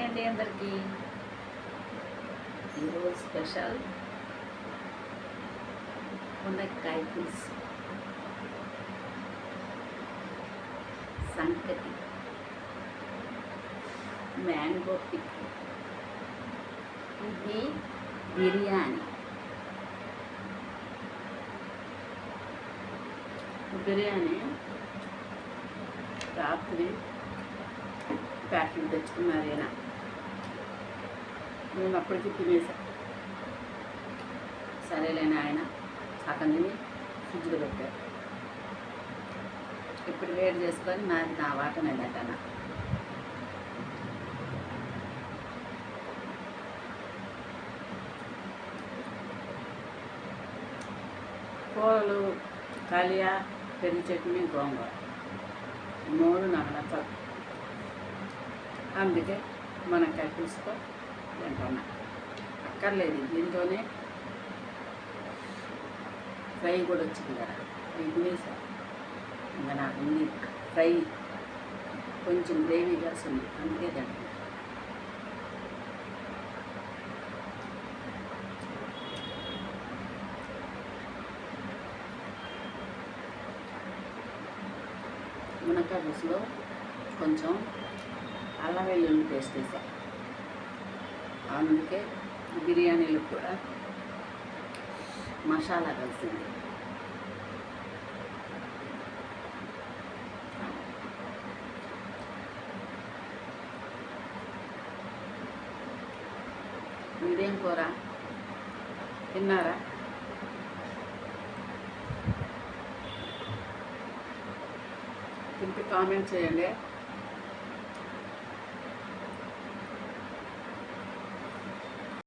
అండి అందరికీ. ఈరోజు స్పెషల్ మునక్కాయ పులుసు, సంకటి, మ్యాంగో పికిల్, ఇది బిర్యానీ. రాత్రి ప్యాకింగ్ తెచ్చుకున్నారు ఆయన. నేను అప్పటికి తినేసా. సరేలేని ఆయన సగం తిని ఫ్రిడ్జ్లో పెట్టారు. ఇప్పుడు వేడి చేసుకొని నా వాటనేదట. కూరలు కలియా, పెరుగు చట్నీ, గోంగూర 3 నాకు నచ్చదు. అందుకే మునక్కాయ పులుసుతో తింటున్నా. అక్కర్లేదు, దీంతోనే ఫ్రై కూడా వచ్చింది కదా, ఇది వేసా. ఇంకా నాకు ఉంది ఫ్రై, కొంచెం గ్రేవీగా వస్తుంది, అందుకే తింటున్నా. మునక్కాయ పులుసులో కొంచెం అల్లం వెల్లుల్లి పేస్ట్ వేసా. అందుకే బిర్యానీలో కూడా మసాలా కలిసింది. ఇదేం కూర తిన్నారా? తింటే కామెంట్ చేయండి.